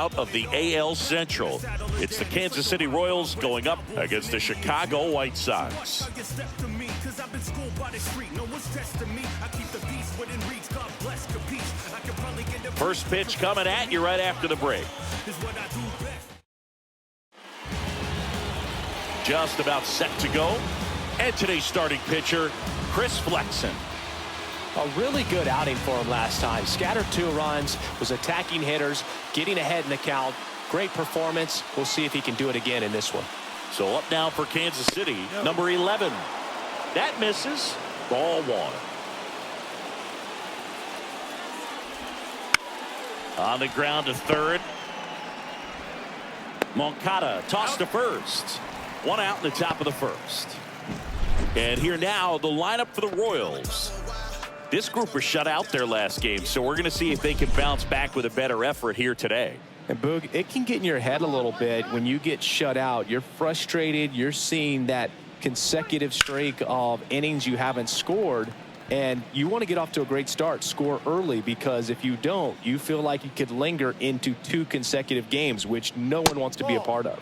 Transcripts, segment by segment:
Out of the AL Central, it's the Kansas City Royals going up against the Chicago White Sox. First pitch coming at you right after the break. Just about set to go. And today's starting pitcher, Chris Flexen. A really good outing for him last time. Scattered 2 runs, was attacking hitters, getting ahead in the count. Great performance. We'll see if he can do it again in this one. So up now for Kansas City, number 11. That misses. Ball 1. On the ground to third. Moncada tossed to first. 1 out in the top of the first. And here now, the lineup for the Royals. This group was shut out their last game, so we're going to see if they can bounce back with a better effort here today. And Boog, it can get in your head a little bit when you get shut out. You're frustrated. You're seeing that consecutive streak of innings you haven't scored, and you want to get off to a great start, score early, because if you don't, you feel like you could linger into 2 consecutive games, which no one wants to be a part of.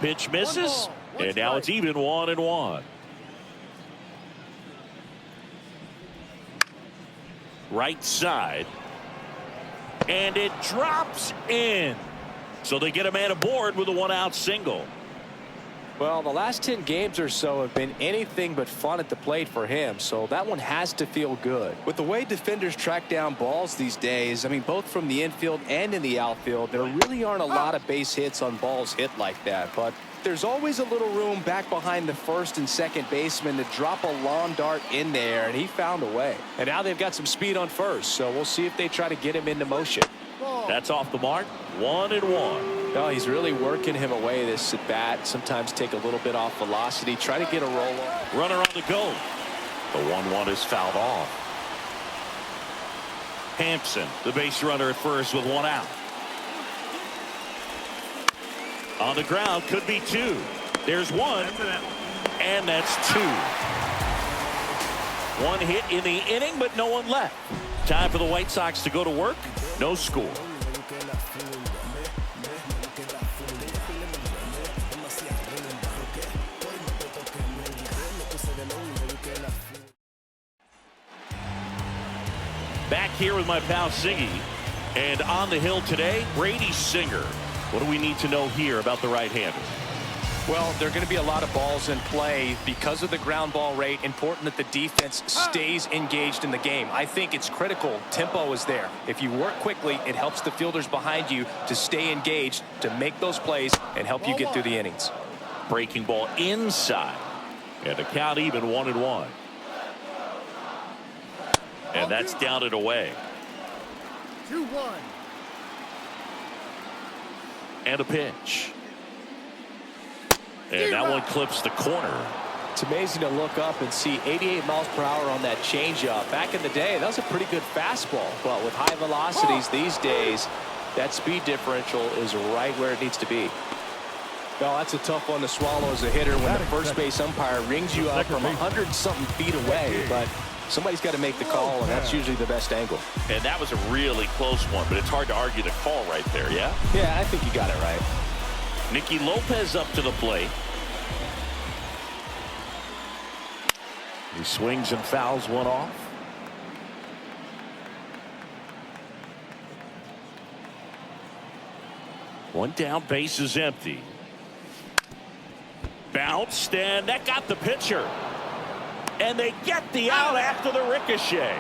Pitch misses, and now it's even 1-1. Right side, and it drops in. So they get a man aboard with a 1-out single. Well, the last 10 games or so have been anything but fun at the plate for him, so that one has to feel good. With the way defenders track down balls these days, I mean, both from the infield and in the outfield, there really aren't a lot of base hits on balls hit like that, but there's always a little room back behind the first and second baseman to drop a long dart in there, and he found a way. And now they've got some speed on first, so we'll see if they try to get him into motion. That's off the mark. 1-1. No, he's really working him away this at bat. Sometimes take a little bit off velocity, try to get a roll on. Runner on the go. The 1-1 is fouled off. Hampson, the base runner at first with 1 out. On the ground, could be 2. There's 1, and that's 2. 1 hit in the inning, but no one left. Time for the White Sox to go to work. No score. Back here with my pal Siggy, and on the hill today, Brady Singer. What do we need to know here about the right-hander? Well, there are going to be a lot of balls in play because of the ground ball rate. Important that the defense stays engaged in the game. I think it's critical. Tempo is there. If you work quickly, it helps the fielders behind you to stay engaged, to make those plays, and help you get through the innings. Breaking ball inside. And the count even 1-1. And that's down and away. 2-1. And a pitch. And that one clips the corner. It's amazing to look up and see 88 miles per hour on that changeup. Back in the day, that was a pretty good fastball. But with high velocities these days, that speed differential is right where it needs to be. Well, that's a tough one to swallow as a hitter when the first base umpire rings you up from 100-something feet away. But somebody's got to make the call, and that's usually the best angle. And that was a really close one, but it's hard to argue the call right there, yeah? Yeah, I think you got it right. Nicky Lopez up to the plate. He swings and fouls one off. One down, base is empty. Bounced, and that got the pitcher. And they get the out after the ricochet.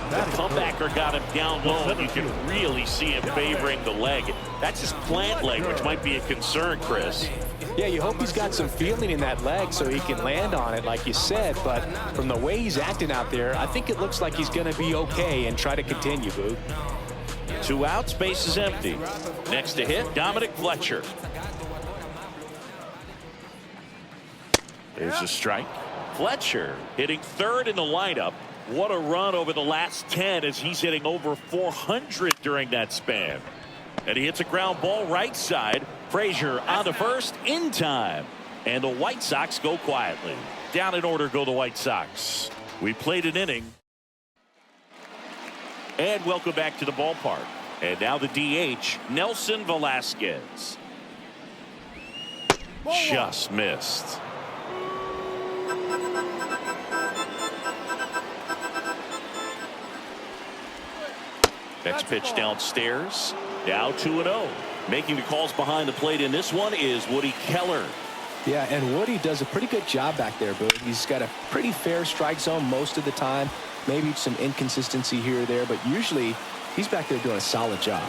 The comebacker got him down low, and you can really see him favoring the leg. That's his plant leg, which might be a concern, Chris. Yeah, you hope he's got some feeling in that leg so he can land on it, like you said. But from the way he's acting out there, I think it looks like he's going to be okay and try to continue, Boo. 2 outs, base is empty. Next to hit, Dominic Fletcher. There's a strike. Fletcher hitting third in the lineup. What a run over the last 10 as he's hitting over 400 during that span. And he hits a ground ball right side. Frazier on to first in time. And the White Sox go quietly. Down in order go the White Sox. We played an inning. And welcome back to the ballpark. And now the DH, Nelson Velasquez. Just missed. Next pitch downstairs. Now 2-0. Making the calls behind the plate in this one is Woody Keller. Yeah, and Woody does a pretty good job back there, but he's got a pretty fair strike zone most of the time. Maybe some inconsistency here or there, but usually he's back there doing a solid job.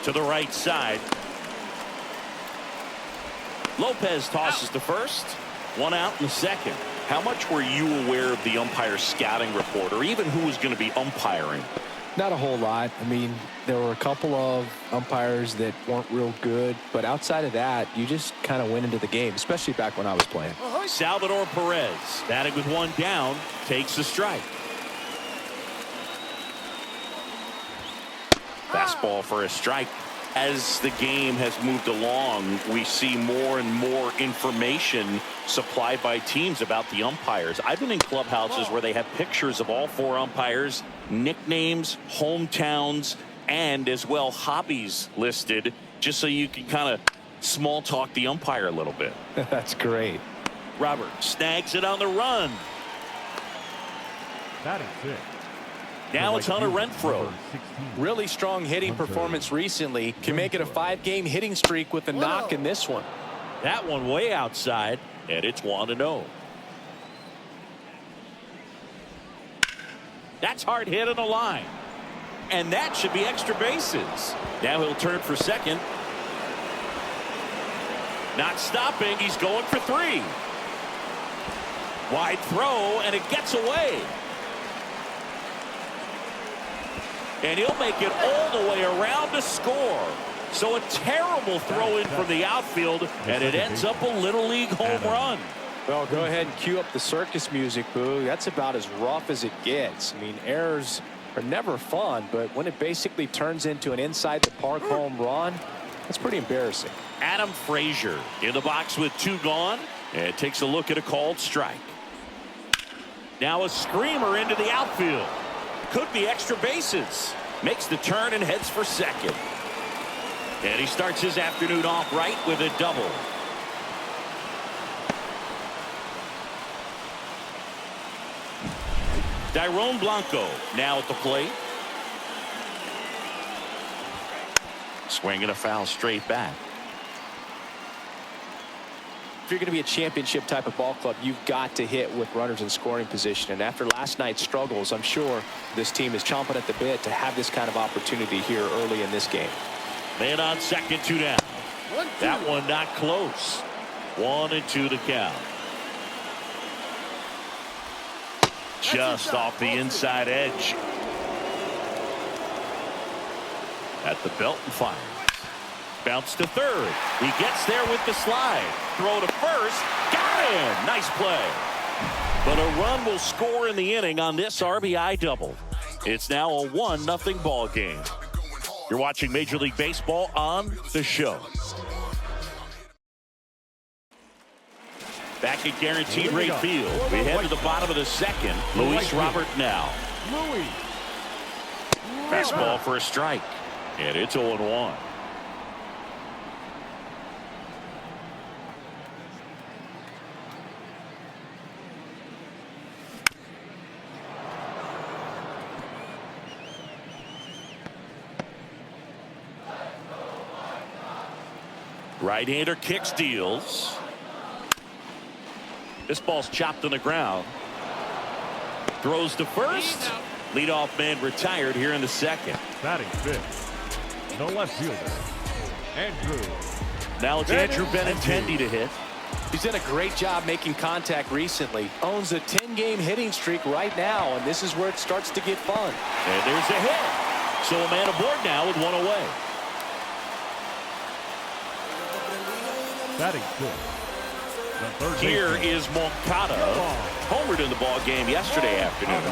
To the right side. Lopez tosses to first. One out in the second. How much were you aware of the umpire scouting report, or even who was going to be umpiring? Not a whole lot. I mean, there were a couple of umpires that weren't real good, but outside of that, you just kind of went into the game, especially back when I was playing. Salvador Perez, batting with one down, takes the strike. Fastball for a strike. As the game has moved along, we see more and more information supplied by teams about the umpires. I've been in clubhouses where they have pictures of all four umpires, nicknames, hometowns, and as well hobbies listed, just so you can kind of small talk the umpire a little bit. That's great. Robert snags it on the run. That is it. Now it's Hunter Renfroe. Really strong hitting performance recently. Can make it a 5-game hitting streak with a knock in this one. That one way outside, and it's 1-0. That's hard hit on the line. And that should be extra bases. Now he'll turn for second. Not stopping. He's going for 3. Wide throw, and it gets away. And he'll make it all the way around to score. So a terrible throw in from the outfield, and it ends up a Little League home run. Well, go ahead and cue up the circus music, Boo. That's about as rough as it gets. I mean, errors are never fun, but when it basically turns into an inside-the-park home run, that's pretty embarrassing. Adam Frazier in the box with 2 gone, and takes a look at a called strike. Now a screamer into the outfield. Could be extra bases. Makes the turn and heads for second. And he starts his afternoon off right with a double. Dairon Blanco now at the plate. Swinging a foul straight back. If you're going to be a championship type of ball club, you've got to hit with runners in scoring position. And after last night's struggles, I'm sure this team is chomping at the bit to have this kind of opportunity here early in this game. Man on second, 2 down. That one not close. 1-2 the count. Just off the inside edge. At the belt and fires. Bounce to third. He gets there with the slide. Throw to first. Got him. Nice play. But a run will score in the inning on this RBI double. It's now a 1-0 ball game. You're watching Major League Baseball on The Show. Back at Guaranteed Rate Field. We head to the bottom of the second. Luis Robert now. Fastball for a strike. And it's 0-1. Right-hander kicks, deals. This ball's chopped on the ground. Throws to first. Leadoff man retired here in the second. Batting fifth, the left fielder, Andrew. Now it's Andrew Benintendi to hit. He's done a great job making contact recently. Owns a 10-game hitting streak right now, and this is where it starts to get fun. And there's a hit. So a man aboard now with 1 away. Batting fifth. Here is Moncada. Homered in the ball game yesterday afternoon.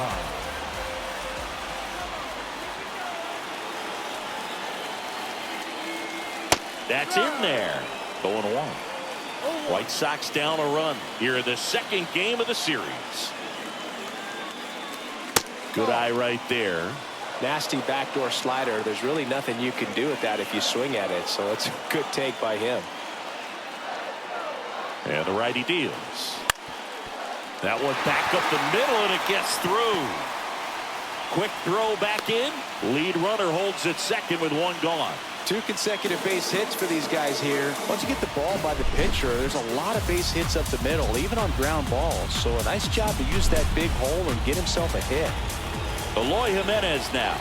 That's in there. 0-1. White Sox down a run here in the second game of the series. Good eye right there. Nasty backdoor slider. There's really nothing you can do with that if you swing at it. So it's a good take by him. And the righty deals. That one back up the middle, and it gets through. Quick throw back in. Lead runner holds at second with one gone. 2 consecutive base hits for these guys here. Once you get the ball by the pitcher, there's a lot of base hits up the middle, even on ground balls. So a nice job to use that big hole and get himself a hit. Eloy Jimenez now.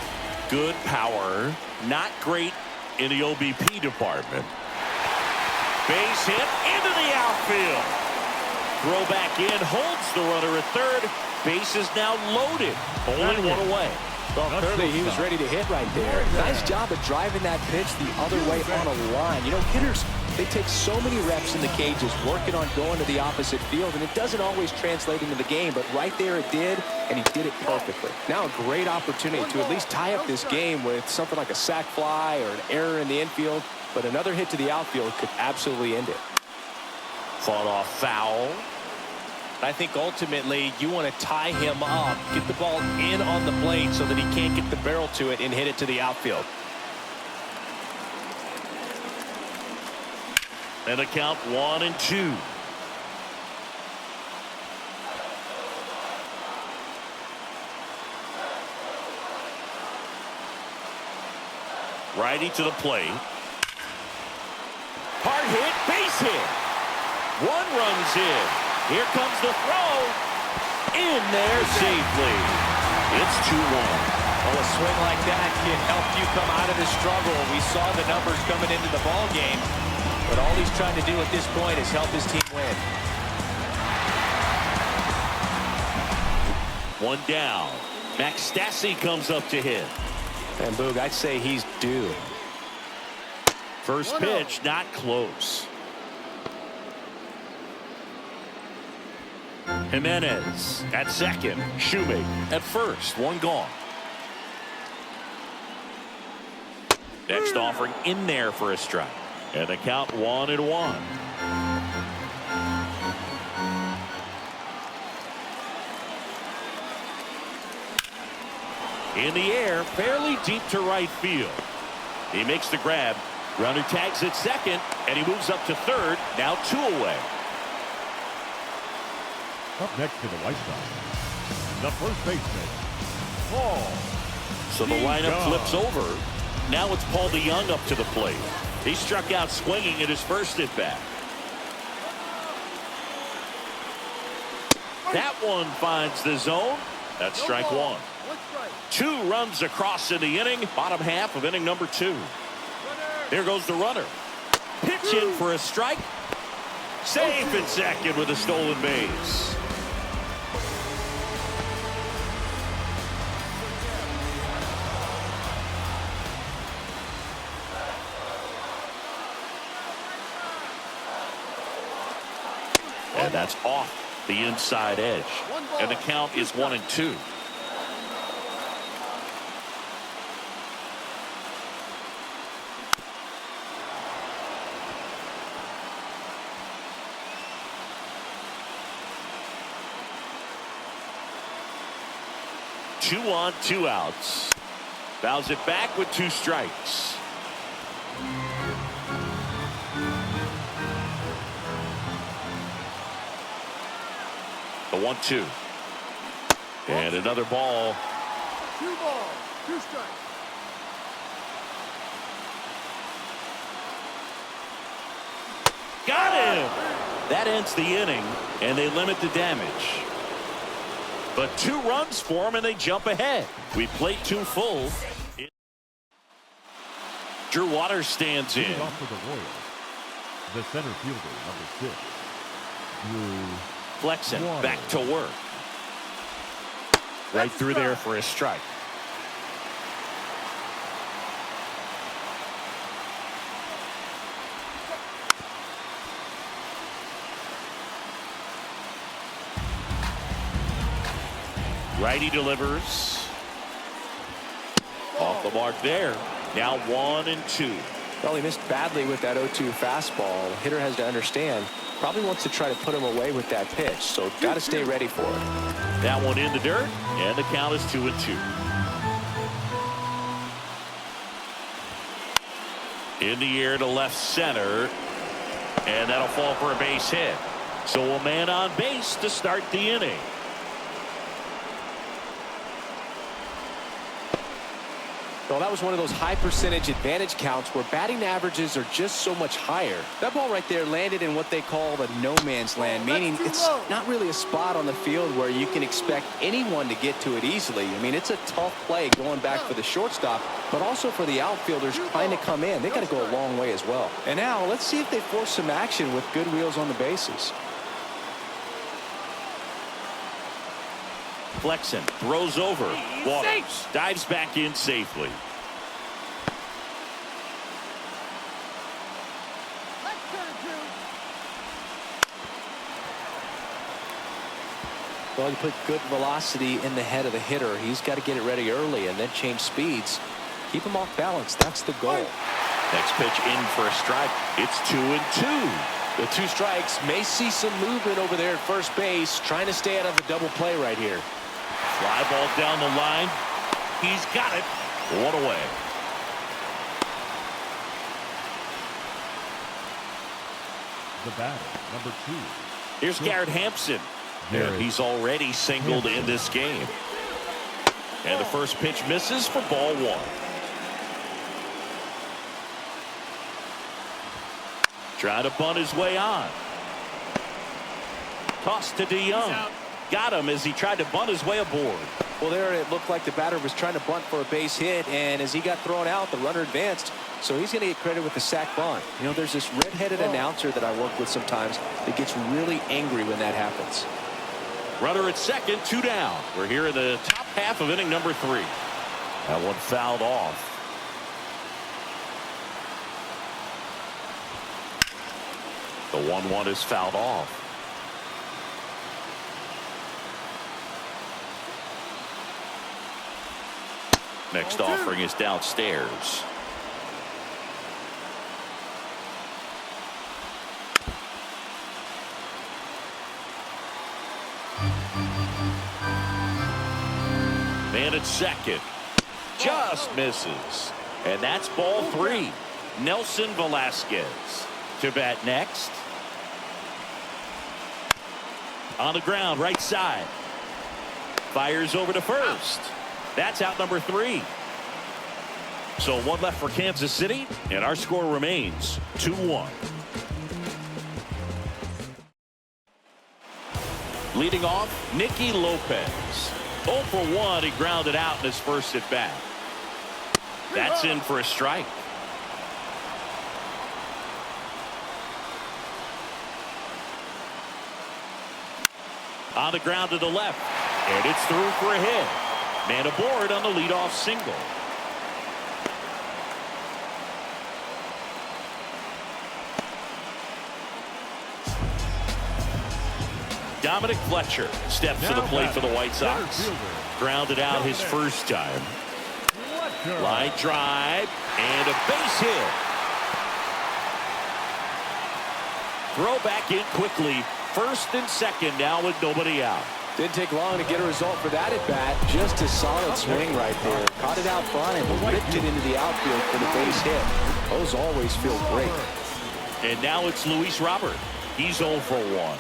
Good power. Not great in the OBP department. Base hit into the outfield. Throw back in, holds the runner at third. Base is now loaded. Only one away. Well, clearly he was ready to hit right there. Nice job of driving that pitch the other way on a line. You know, hitters, they take so many reps in the cages working on going to the opposite field, and it doesn't always translate into the game, but right there it did, and he did it perfectly. Now a great opportunity to at least tie up this game with something like a sac fly or an error in the infield, but another hit to the outfield could absolutely end it. Fought off foul. I think ultimately you want to tie him up, get the ball in on the plate so that he can't get the barrel to it and hit it to the outfield. And the count 1-2. Righty to the plate. Hard hit, base hit. One runs in. Here comes the throw. In there safely. It's 2-1. Well, a swing like that can help you come out of the struggle. We saw the numbers coming into the ball game, but all he's trying to do at this point is help his team win. One down. Max Stassi comes up to hit. And Boog, I'd say he's due. First pitch, not close. Jimenez at second. Shoemake at first. One gone. Next offering in there for a strike. And the count 1-1. In the air, fairly deep to right field. He makes the grab. Runner tags at second, and he moves up to third. Now 2 away. Up next to the White Sox, the first baseman, Paul. So the lineup flips over. Now it's Paul DeYoung up to the plate. He struck out swinging at his first at bat. That one finds the zone. That's strike one. 2 runs across in the inning. Bottom half of inning number 2. Here goes the runner. Pitch in for a strike. Safe at second with a stolen base. And that's off the inside edge. And the count is 1-2. Two on, 2 outs. Fouls it back with 2 strikes. The 1-2. And another ball. 2 balls, 2 strikes. Got him! That ends the inning, and they limit the damage. But 2 runs for them, and they jump ahead. We played 2 full. Drew Waters stands in. Leading off for the Royals, the center fielder, number 6, Drew Flexen Waters. back to work. Right through there for a strike. Righty delivers. Off the mark there. Now 1-2. Well, he missed badly with that 0-2 fastball. The hitter has to understand Probably wants to try to put him away with that pitch, so got to stay ready for it. That one in the dirt, and the count is 2-2. In the air to left center, and that'll fall for a base hit. So a man on base to start the inning. Well, that was one of those high percentage advantage counts where batting averages are just so much higher. That ball right there landed in what they call the no man's land, meaning it's not really a spot on the field where you can expect anyone to get to it easily. I mean, it's a tough play going back for the shortstop, but also for the outfielders trying to come in. They got to go a long way as well. And now let's see if they force some action with good wheels on the bases. Flexen throws over. Waters dives back in safely. Well, you put good velocity in the head of the hitter. He's got to get it ready early and then change speeds. Keep him off balance. That's the goal. Next pitch in for a strike. It's 2-2. The 2 strikes may see some movement over there at first base, trying to stay out of the double play right here. Fly ball down the line. He's got it. 1 away. The batter, number 2. Here's Garrett Hampson. And he's already singled in this game. And the first pitch misses for ball 1. Trying to bunt his way on. Toss to DeYoung. Got him as he tried to bunt his way aboard. Well, there it looked like the batter was trying to bunt for a base hit, and as he got thrown out, the runner advanced, so he's going to get credit with the sac bunt. You know, there's this red-headed announcer that I work with sometimes that gets really angry when that happens. Runner at second, 2 down. We're here in the top half of inning number 3. That one fouled off. The 1-1 is fouled off. Next offering is downstairs. Man at second. Just misses. And that's ball 3. Nelson Velasquez to bat next. On the ground, right side. Fires over to first. That's out number 3. So 1 left for Kansas City, and our score remains 2-1. Leading off, Nicky Lopez. 0 for 1, he grounded out in his first at bat. That's in for a strike. On the ground to the left, and it's through for a hit. Man aboard on the leadoff single. Dominic Fletcher steps to the plate for the White Sox. Grounded out his first time. Line drive and a base hit. Throw back in quickly. First and second now with nobody out. Didn't take long to get a result for that at bat. Just a solid swing right there. Caught it out front and ripped it into the outfield for the base hit. Those always feel great. And now it's Luis Robert. He's 0 for 1.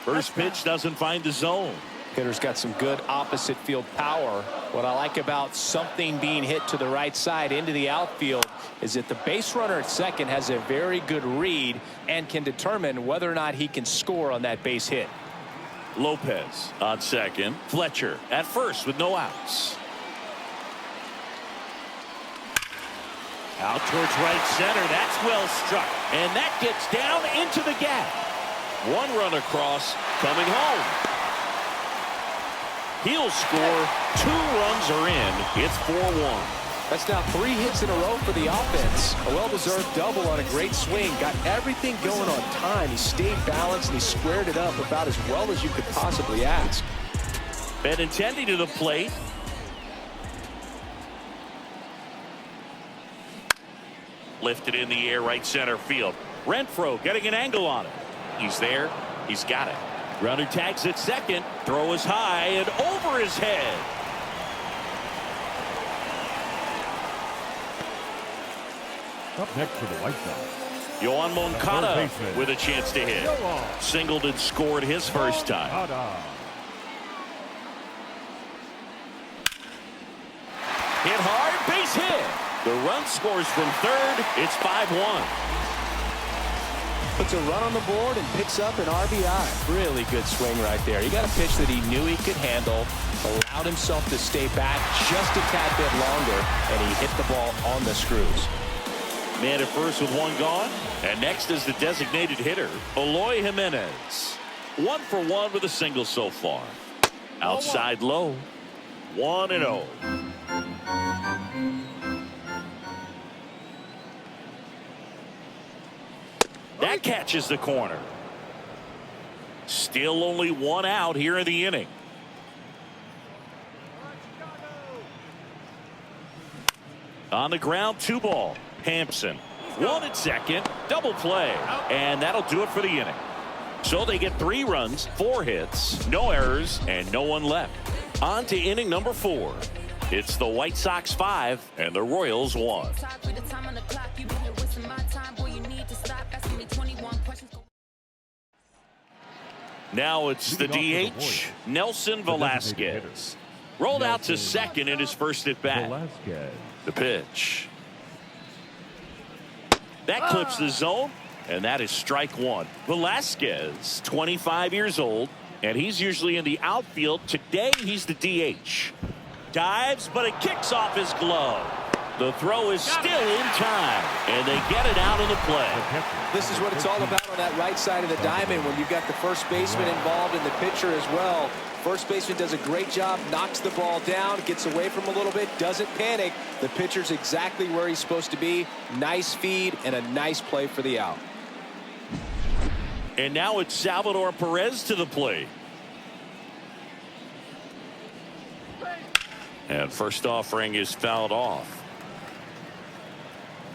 First pitch doesn't find the zone. Hitter's got some good opposite field power. What I like about something being hit to the right side into the outfield is that the base runner at second has a very good read and can determine whether or not he can score on that base hit. Lopez on second. Fletcher at first with no outs. Out towards right center. That's well struck. And that gets down into the gap. 1 run across, coming home. He'll score. 2 runs are in. It's 4-1. That's now 3 hits in a row for the offense. A well-deserved double on a great swing. Got everything going on time. He stayed balanced and he squared it up about as well as you could possibly ask. Benintendi to the plate. Lifted in the air, right center field. Renfroe getting an angle on it. He's there. He's got it. Runner tags at second. Throw is high and over his head. Up next for the White Sox, Yoan Moncada with a chance to hit. Singled and scored his first time. Hit hard, base hit. The run scores from third. It's 5-1. Puts a run on the board and picks up an RBI. Really good swing right there. He got a pitch that he knew he could handle, allowed himself to stay back just a tad bit longer, and he hit the ball on the screws. Man at first with one gone. And next is the designated hitter, Eloy Jimenez. 1 for 1 with a single so far. Outside low. 1-0. That catches the corner. Still only 1 out here in the inning. On the ground, 2 ball. Hampson. 1 at second. Double play. And that'll do it for the inning. So they get 3 runs, 4 hits, no errors, and no one left. On to inning number 4. It's the White Sox 5 and the Royals 1. Now it's the DH, Nelson Velasquez. Rolled out to second in his first at bat. The pitch. That clips the zone, and that is strike 1. Velasquez, 25 years old, and he's usually in the outfield. Today, he's the DH. Dives, but it kicks off his glove. The throw is still in time, and they get it out of the play. This is what it's all about on that right side of the diamond when you've got the first baseman involved and the pitcher as well. First baseman does a great job, knocks the ball down, gets away from a little bit, doesn't panic. The pitcher's exactly where he's supposed to be. Nice feed and a nice play for the out. And now it's Salvador Perez to the plate. And first offering is fouled off.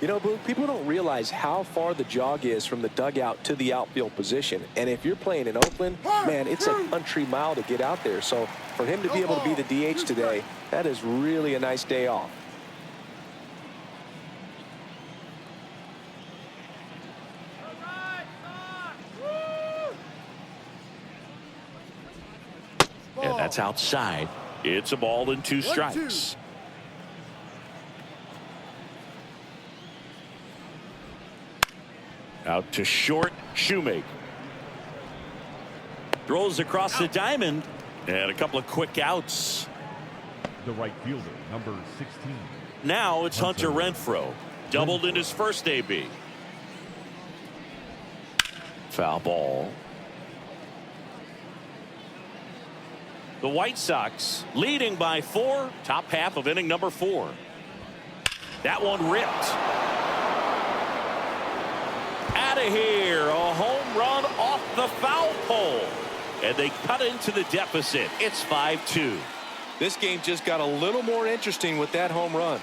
You know, Boog, people don't realize how far the jog is from the dugout to the outfield position. And if you're playing in Oakland, man, it's a country mile to get out there. So for him to be able to be the DH today, that is really a nice day off. And that's outside. It's a ball and 2 strikes. Out to short, Shoemaker. Throws across the diamond, and a couple of quick outs. The right fielder, number 16. Now it's Hunter Renfroe. Doubled in his first AB. Foul ball. The White Sox leading by 4. Top half of inning number 4. That one ripped. Out of here. A home run off the foul pole. And they cut into the deficit. It's 5-2. This game just got a little more interesting with that home run.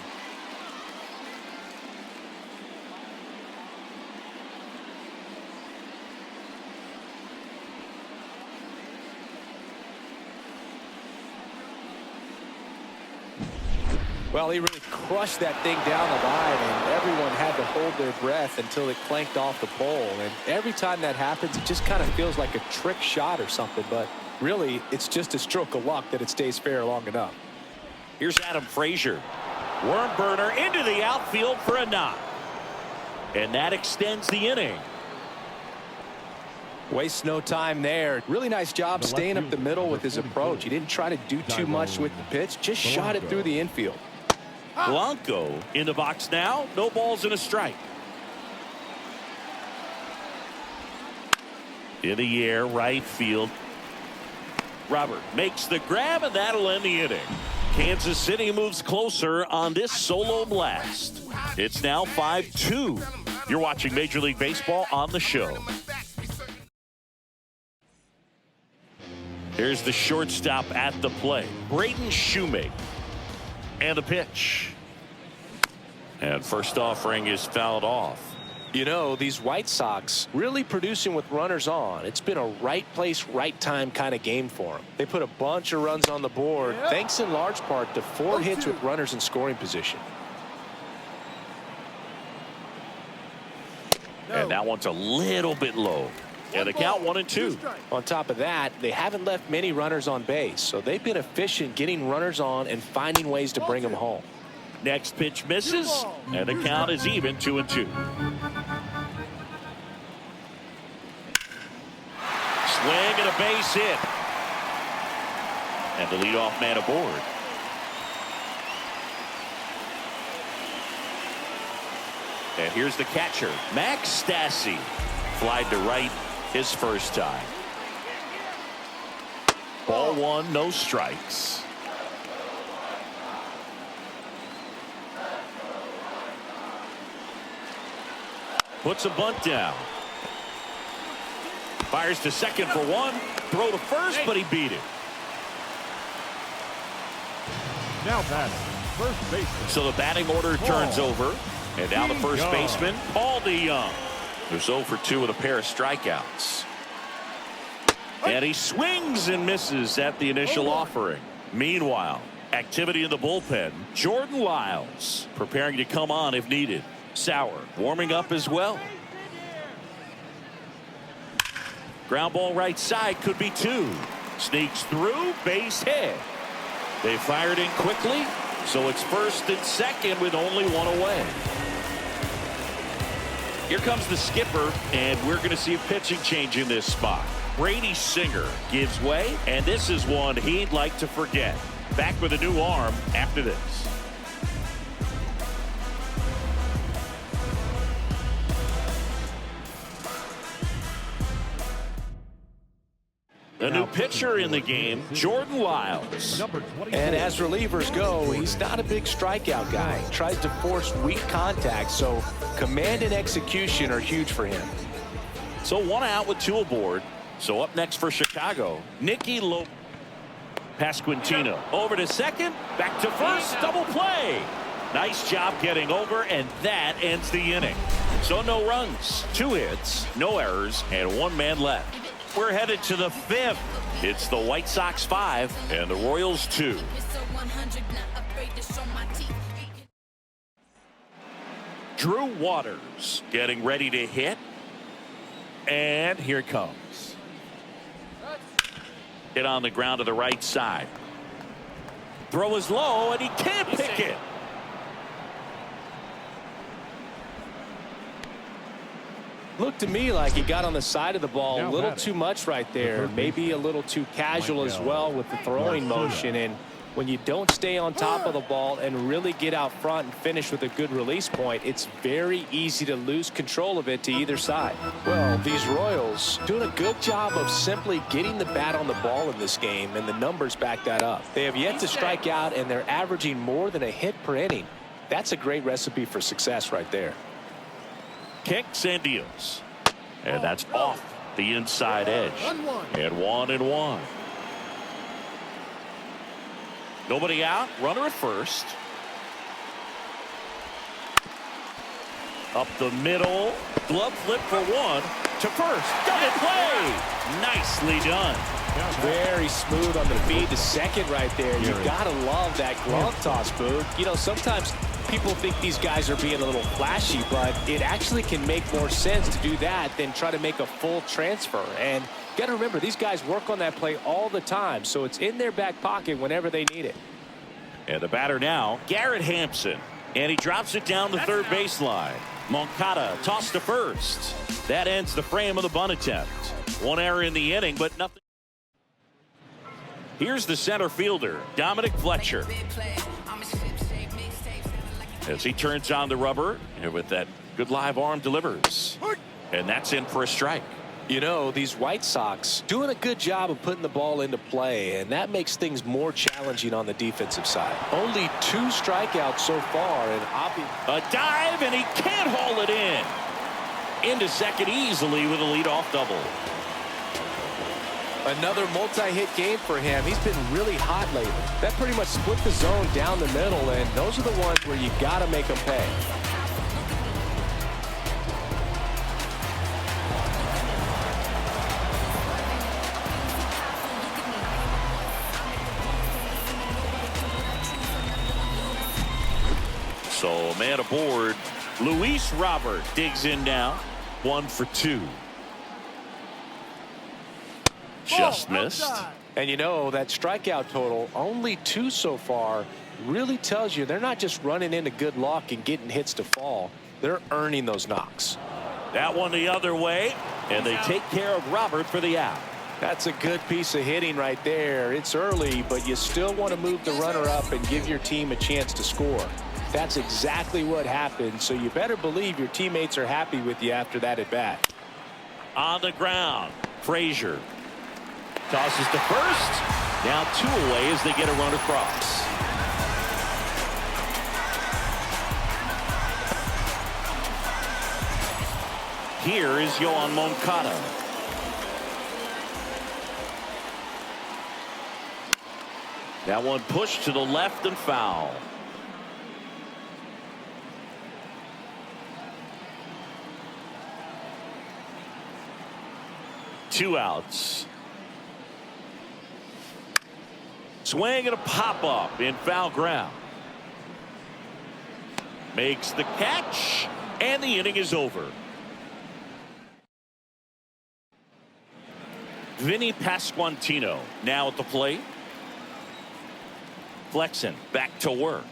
Well, he really crushed that thing down the line, and everyone had to hold their breath until it clanked off the pole. And every time that happens, it just kind of feels like a trick shot or something. But really, it's just a stroke of luck that it stays fair long enough. Here's Adam Frazier. Worm burner into the outfield for a knock. And that extends the inning. Wastes no time there. Really nice job staying up the middle with his approach. He didn't try to do too much with the pitch, just shot it through the infield. Blanco in the box now. No balls and a strike. In the air, right field. Robert makes the grab, and that'll end the inning. Kansas City moves closer on this solo blast. It's now 5-2. You're watching Major League Baseball on the show. Here's the shortstop at the plate, Braden Shoemaker. And the pitch. And first offering is fouled off. You know, these White Sox really producing with runners on. It's been a right place, right time kind of game for them. They put a bunch of runs on the board, thanks in large part to 4 hits with runners in scoring position. And that one's a little bit low. And the count 1-2. On top of that, they haven't left many runners on base, so they've been efficient getting runners on and finding ways to bring them home. Next pitch misses, and the count is even 2-2. Swing and a base hit. And the leadoff man aboard. And here's the catcher, Max Stassi. Flied to right his first time. Ball 1, no strikes. Puts a bunt down. Fires to second for 1. Throw to first, but he beat it. Now batting, first baseman. So the batting order turns over. And now the first baseman, Paul DeYoung. Who's 0 for 2 with a pair of strikeouts. And he swings and misses at the initial offering. Meanwhile, activity in the bullpen. Jordan Lyles preparing to come on if needed. Sauer warming up as well. Ground ball right side, could be 2. Sneaks through, base hit. They fired in quickly, so it's first and second with only 1 away. Here comes the skipper, and we're going to see a pitching change in this spot. Brady Singer gives way, and this is one he'd like to forget. Back with a new arm after this. A new pitcher in the game, Jordan Lyles. And as relievers go, he's not a big strikeout guy. He tries to force weak contact, so command and execution are huge for him. So 1 out with 2 aboard. So up next for Chicago, Nicky Pasquantino. Over to second, back to first, double play. Nice job getting over, and that ends the inning. So no runs, 2 hits, no errors, and 1 man left. We're headed to the 5th. It's the White Sox 5 and the Royals 2. Drew Waters getting ready to hit. And here it comes. Hit on the ground to the right side. Throw is low, and he can't pick it. Looked to me like he got on the side of the ball a little too much right there. Maybe a little too casual as well with the throwing motion. And when you don't stay on top of the ball and really get out front and finish with a good release point, it's very easy to lose control of it to either side. Well, these Royals doing a good job of simply getting the bat on the ball in this game, and the numbers back that up. They have yet to strike out, and they're averaging more than a hit per inning. That's a great recipe for success right there. Kicks and deals. And that's off the inside edge. And 1-1. Nobody out. Runner at first. Up the middle. Glove flip for 1. To first. Double play. Nicely done. Very smooth on the feed to second right there. You gotta love that glove toss, Boog. You know, sometimes people think these guys are being a little flashy, but it actually can make more sense to do that than try to make a full transfer. And you got to remember, these guys work on that play all the time, so it's in their back pocket whenever they need it. And the batter now, Garrett Hampson. And he drops it down the third baseline. Moncada tossed to first. That ends the frame of the bunt attempt. 1 error in the inning, but nothing. Here's the center fielder, Dominic Fletcher. As he turns on the rubber, and with that good live arm delivers. And that's in for a strike. You know, these White Sox doing a good job of putting the ball into play, and that makes things more challenging on the defensive side. Only 2 strikeouts so far, and a dive, and he can't haul it in. Into second easily with a leadoff double. Another multi-hit game for him. He's been really hot lately. That pretty much split the zone down the middle, and those are the ones where you got to make them pay. So a man aboard. Luis Robert digs in now. 1 for 2. Just missed. And you know, that strikeout total, only 2 so far, really tells you they're not just running into good luck and getting hits to fall. They're earning those knocks. That one the other way, and they take care of Robert for the out. That's a good piece of hitting right there. It's early, but you still want to move the runner up and give your team a chance to score. That's exactly what happened, so you better believe your teammates are happy with you after that at bat. On the ground, Frazier tosses to first. Now 2 away as they get a run across. Here is Yohan Moncada. That one pushed to the left and foul. Two outs. Swing and a pop-up in foul ground. Makes the catch, and the inning is over. Vinny Pasquantino now at the plate. Flexen back to work.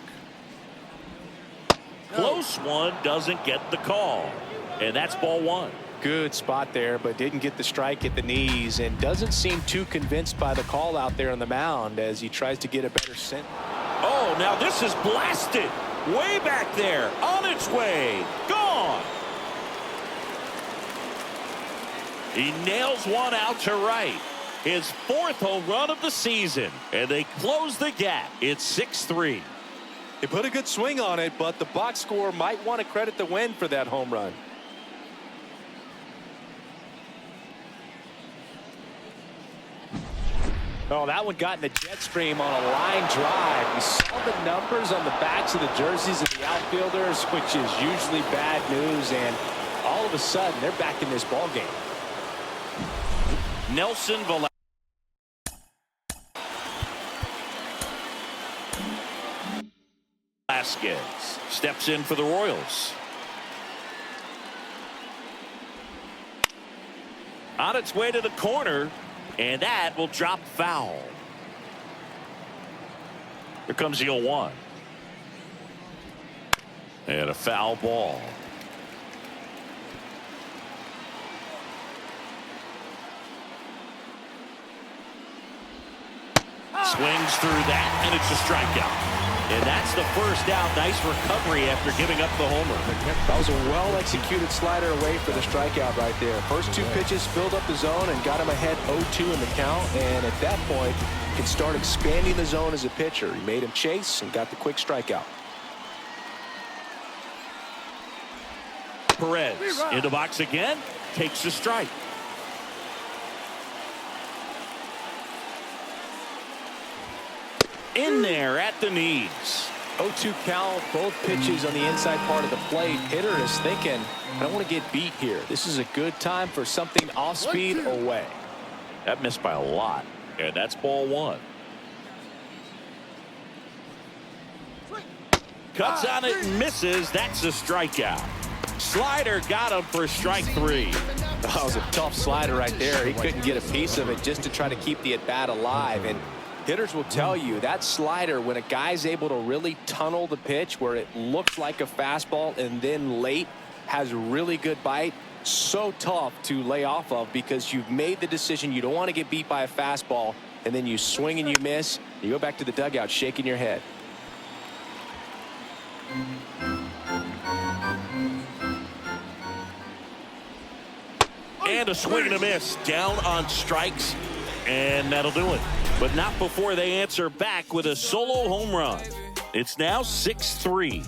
Close one, doesn't get the call. And that's ball 1. Good spot there, but didn't get the strike at the knees and doesn't seem too convinced by the call out there on the mound as he tries to get a better scent. Oh, now this is blasted. Way back there. On its way. Gone. He nails one out to right. His 4th home run of the season. And they close the gap. It's 6-3. They put a good swing on it, but the box score might want to credit the win for that home run. Oh, that one got in the jet stream on a line drive. You saw the numbers on the backs of the jerseys of the outfielders, which is usually bad news, and all of a sudden they're back in this ball game. Nelson Velasquez steps in for the Royals. On its way to the corner, and that will drop foul. Here comes the 0-1. And a foul ball. Swings through that, and it's a strikeout. And that's the first out. Nice recovery after giving up the homer. That was a well-executed slider away for the strikeout right there. First 2 pitches filled up the zone and got him ahead 0-2 in the count. And at that point, you can start expanding the zone as a pitcher. He made him chase and got the quick strikeout. Perez in the box again. Takes the strike. In there at the knees. 0-2 count, both pitches on the inside part of the plate. Hitter is thinking, I don't want to get beat here. This is a good time for something off speed away. That missed by a lot, and that's ball 1. Cuts on it and misses. That's a strikeout. Slider got him for strike 3. That was a tough slider right there. He couldn't get a piece of it just to try to keep the at bat alive. And hitters will tell you that slider, when a guy's able to really tunnel the pitch where it looks like a fastball and then late has really good bite, so tough to lay off of because you've made the decision you don't want to get beat by a fastball, and then you swing and you miss. You go back to the dugout shaking your head. And a swing and a miss. Down on strikes, and that'll do it. But not before they answer back with a solo home run. It's now 6-3.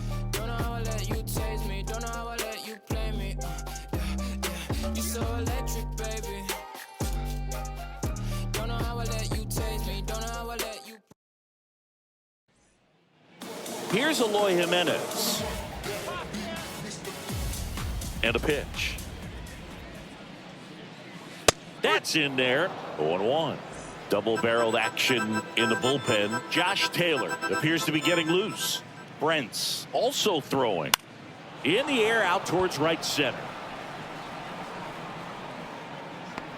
Here's Eloy Jimenez. And a pitch. That's in there. 0-1. Double-barreled action in the bullpen. Josh Taylor appears to be getting loose. Brent's also throwing. In the air out towards right center.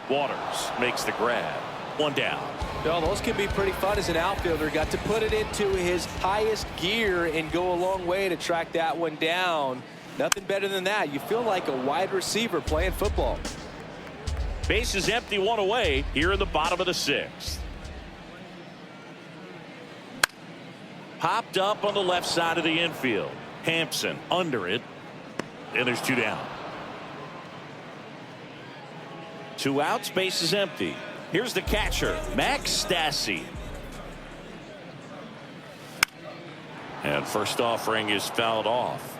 Waters makes the grab. One down. Well, those can be pretty fun as an outfielder. Got to put it into his highest gear and go a long way to track that one down. Nothing better than that. You feel like a wide receiver playing football. Base is empty, one away here in the bottom of the sixth. Popped up on the left side of the infield. Hampson under it. And there's two down. Two outs, base is empty. Here's the catcher, Max Stassi. And first offering is fouled off.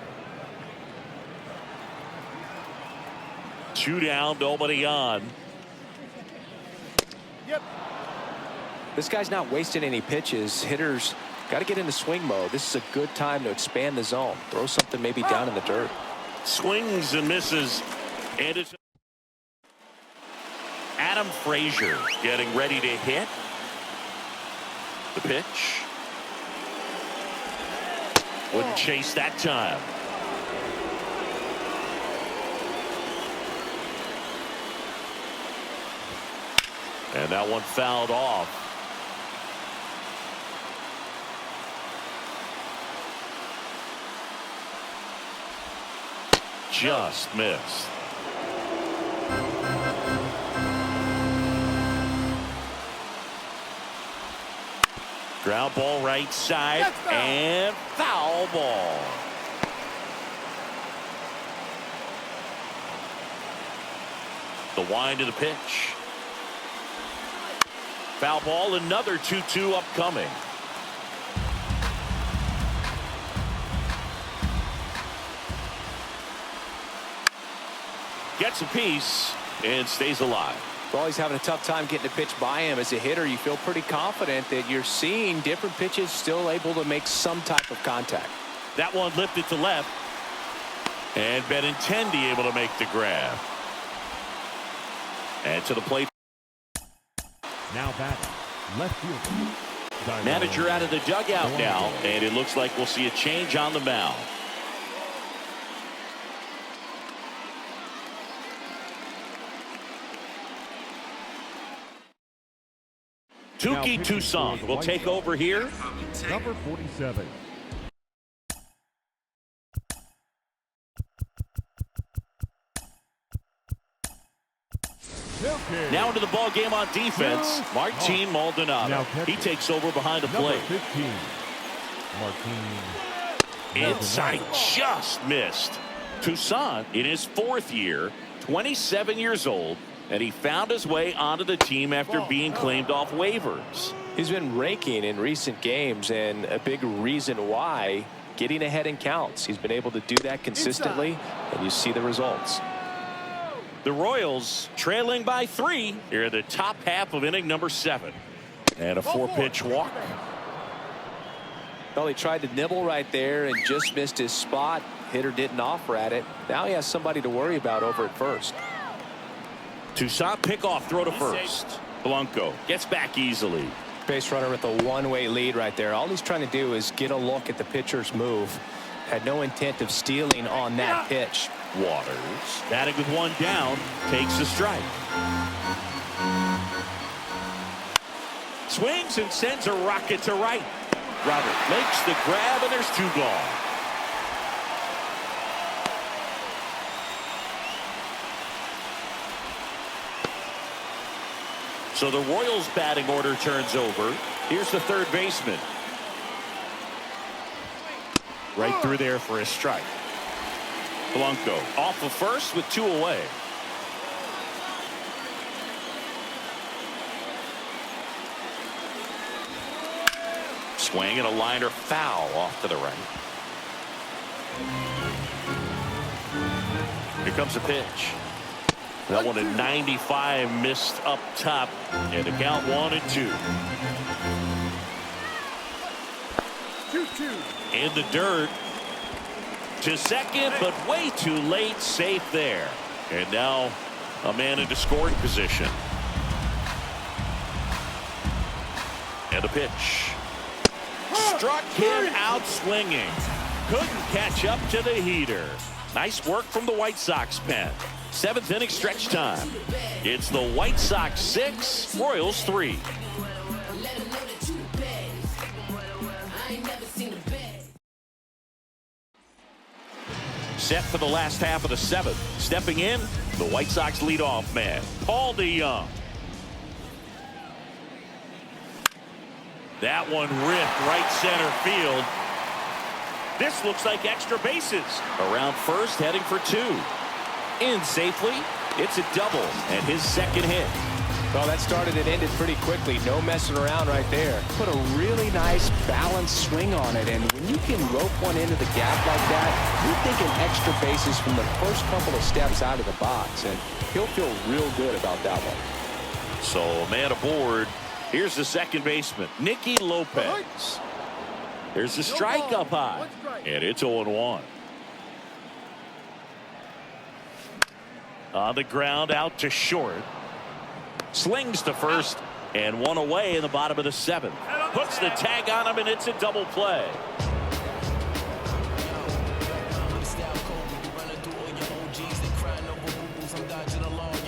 Two down, nobody on. Yep. This guy's not wasting any pitches. Hitters got to get into swing mode. This is a good time to expand the zone. Throw something maybe down in the dirt. Swings and misses. And it's Adam Frazier getting ready to hit. The pitch. Wouldn't chase that time. And that one fouled off. Just missed. Ground ball right side and foul ball. The wind of the pitch. Foul ball, another 2-2 upcoming. Gets a piece and stays alive. Well, he's having a tough time getting a pitch by him. As a hitter, you feel pretty confident that you're seeing different pitches still able to make some type of contact. That one lifted to left. And Benintendi able to make the grab. And to the plate. Now batting, left fielder. Manager out of the dugout now. And it looks like we'll see a change on the mound. Touki Toussaint will take over here. Number 47. Now into the ball game on defense. Martin Maldonado. He takes over behind the plate. 15. Martin. Inside, just missed. Toussaint in his fourth year, 27 years old, and he found his way onto the team after being claimed off waivers. He's been raking in recent games, and a big reason why, getting ahead in counts. He's been able to do that consistently, and you see the results. The Royals trailing by 3 here in the top half of inning number 7. And a 4-pitch walk. Well, he tried to nibble right there and just missed his spot. Hitter didn't offer at it. Now he has somebody to worry about over at first. Toussaint pickoff throw to first. Blanco gets back easily. Base runner with a one-way lead right there. All he's trying to do is get a look at the pitcher's move. Had no intent of stealing on that pitch. Waters batting with one down, takes a strike. Swings and sends a rocket to right. Robert makes the grab, and there's 2 gone. So the Royals batting order turns over. Here's the third baseman. Right through there for a strike. Blanco off of first with 2 away. Swing and a liner foul off to the right. Here comes a pitch. That one at 95 missed up top, and the count 1-2. 2-2. In the dirt to second, but way too late. Safe there. And now a man into scoring position. And a pitch. Struck him out swinging. Couldn't catch up to the heater. Nice work from the White Sox pen. 7th inning stretch time. It's the White Sox 6, Royals 3. Set for the last half of the 7th. Stepping in, the White Sox leadoff man, Paul DeYoung. That one ripped right center field. This looks like extra bases. Around first, heading for 2. In safely. It's a double and his second hit. Well, that started and ended pretty quickly. No messing around right there. Put a really nice balanced swing on it, and when you can rope one into the gap like that, you're thinking extra bases from the first couple of steps out of the box, and he'll feel real good about that one. So a man aboard. Here's the second baseman, Nicky Lopez. There's the strike up high, and it's 0-1. On the ground, out to short. Slings to first, and one away in the bottom of the 7th. Puts the tag on him, and it's a double play.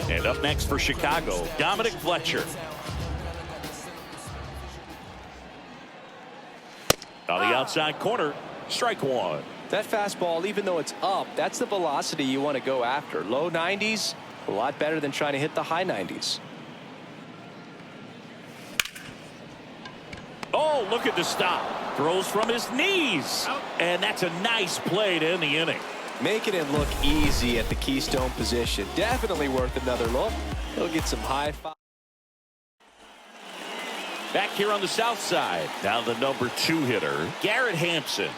And up next for Chicago, Dominic Fletcher. On the outside corner, strike 1. That fastball, even though it's up, that's the velocity you want to go after. Low 90s, a lot better than trying to hit the high 90s. Oh, look at the stop. Throws from his knees. And that's a nice play to end the inning. Making it look easy at the keystone position. Definitely worth another look. He'll get some high five. Back here on the south side. Now the number 2 hitter, Garrett Hampson.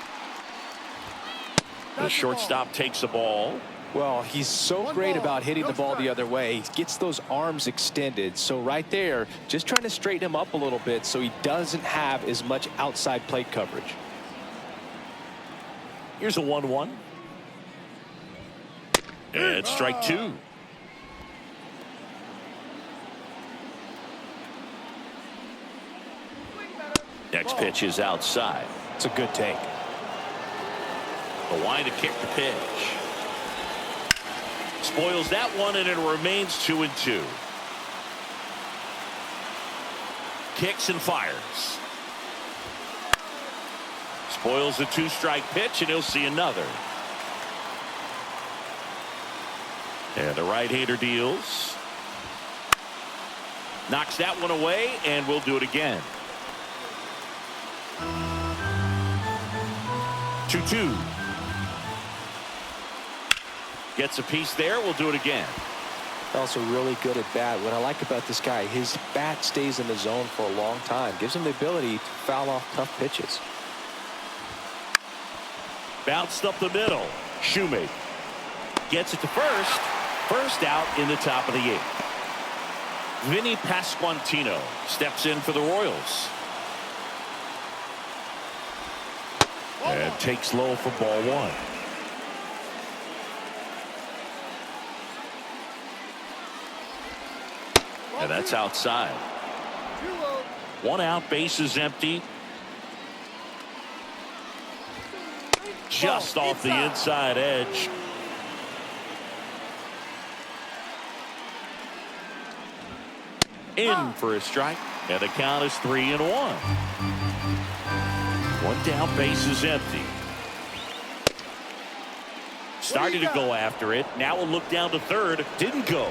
The shortstop takes the ball. Well, he's so great about hitting the ball the other way. He gets those arms extended. So right there, just trying to straighten him up a little bit so he doesn't have as much outside plate coverage. Here's a 1-1. And strike 2. Next pitch is outside. It's a good take. The line to kick the pitch. Spoils that one, and it remains 2-2. Kicks and fires. Spoils the 2-strike pitch, and he'll see another. And the right-hander deals. Knocks that one away, and we'll do it again. 2-2. Gets a piece there. We'll do it again. Also really good at bat. What I like about this guy, his bat stays in the zone for a long time. Gives him the ability to foul off tough pitches. Bounced up the middle. Shoemaker gets it to first. First out in the top of the 8th. Vinny Pasquantino steps in for the Royals. And takes low for ball 1. And that's outside. 1 out, base is empty. Just off the inside edge. In for a strike, and the count is 3-1. 1 down, base is empty. Started to go after it. Now we'll look down to third. Didn't go.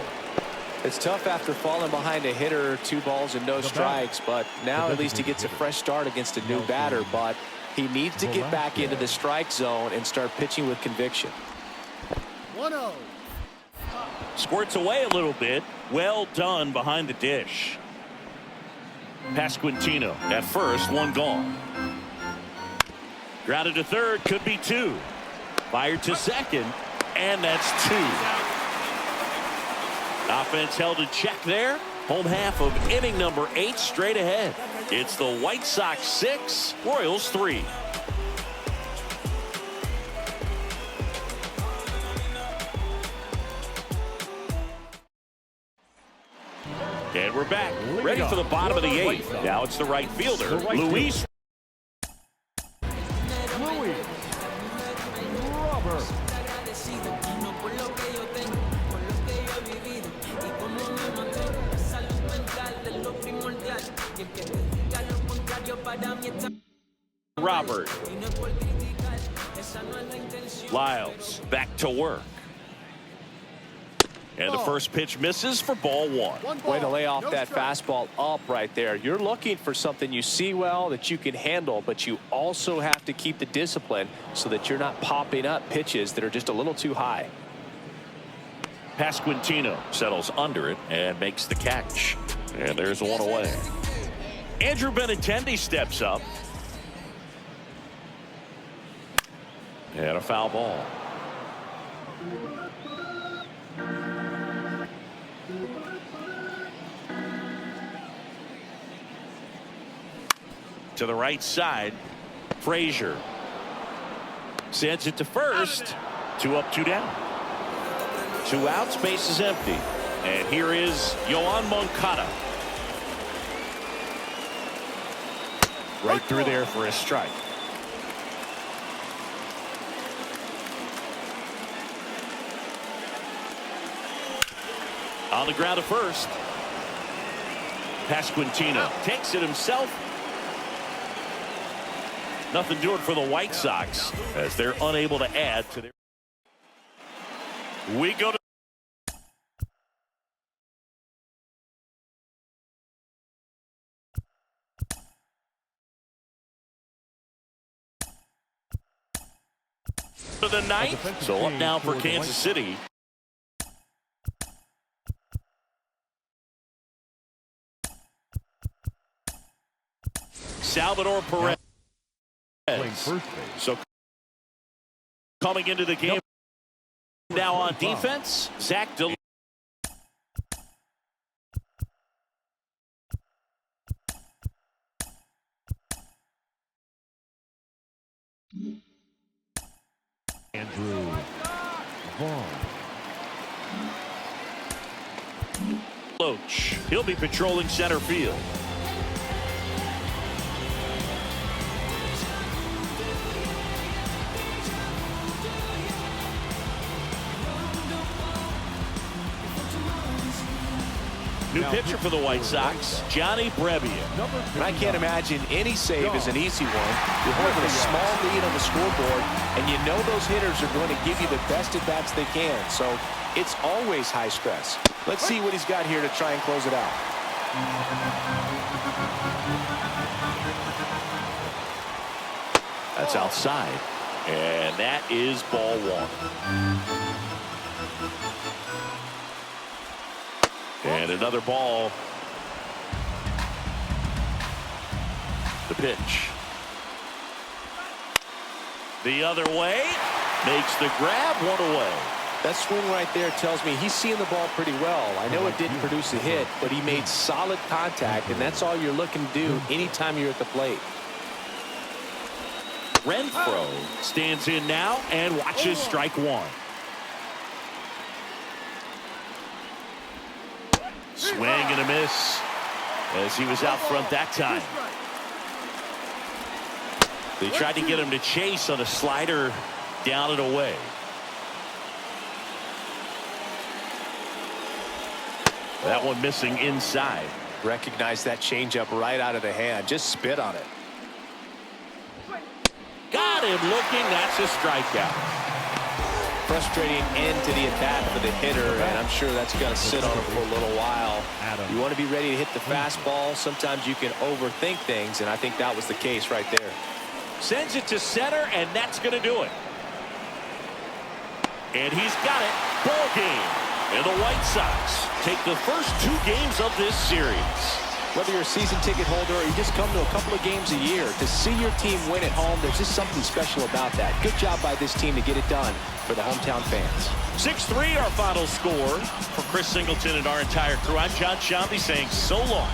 It's tough after falling behind a hitter, 2 balls and no strikes, but now at least he gets a fresh start against a new batter. But he needs to get back into the strike zone and start pitching with conviction. 1-0. Squirts away a little bit. Well done behind the dish. Pasquantino at first, 1 gone. Grounded to third, could be 2. Fired to second, and that's 2. Offense held in check there. Home half of inning number 8 straight ahead. It's the White Sox 6, Royals 3. And we're back, ready for the bottom of the 8th. Now it's the right fielder, Luis. covered. Lyles back to work. And the first pitch misses for ball one. Way to lay off that fastball up right there. You're looking for something you see well that you can handle, but you also have to keep the discipline so that you're not popping up pitches that are just a little too high. Pasquantino settles under it and makes the catch. And there's one away. Andrew Benintendi steps up. And a foul ball. To the right side, Frazier sends it to first. 2 up, 2 down. 2 outs, base is empty. And here is Yoan Moncada. Right through there for a strike. On the ground to first. Pasquantino takes it himself. Nothing doing for the White Sox as they're unable to add to their. We go to the ninth. So up now for Kansas City. Salvador Perez. So coming into the game now on defense, Zach Del. Andrew Vaughn. Loach. He'll be patrolling center field. New pitcher for the White Sox, Johnny Brebbia. And I can't imagine any save is an easy one. You're holding a small lead on the scoreboard, and you know those hitters are going to give you the best at-bats they can. So it's always high stress. Let's see what he's got here to try and close it out. That's outside. And that is ball one. And another ball. The pitch. The other way. Makes the grab, 1 away. That swing right there tells me he's seeing the ball pretty well. I know it didn't produce a hit, but he made solid contact, and that's all you're looking to do anytime you're at the plate. Renfroe stands in now and watches strike one. Swing and a miss as he was out front that time. They tried to get him to chase on a slider down and away. That one missing inside. Recognize that changeup right out of the hand. Just spit on it. Got him looking. That's a strikeout. Frustrating end to the at-bat for the hitter, and I'm sure that's going to sit on him for a little while. You want to be ready to hit the fastball. Sometimes you can overthink things, and I think that was the case right there. Sends it to center, and that's going to do it. And he's got it. Ball game. And the White Sox take the first 2 games of this series. Whether you're a season ticket holder or you just come to a couple of games a year, to see your team win at home, there's just something special about that. Good job by this team to get it done for the hometown fans. 6-3 our final score. For Chris Singleton and our entire crew, I'm John Shambi saying so long.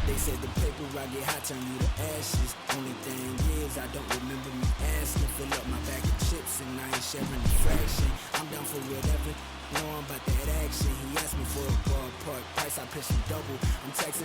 They said the paper I get hot turn you to ashes. Only thing is I don't remember me asking. Fill up my bag of chips and I ain't sharing the fraction. I'm down for whatever. Know I'm about that action. He asked me for a ballpark price. I pitched him double. I'm texting.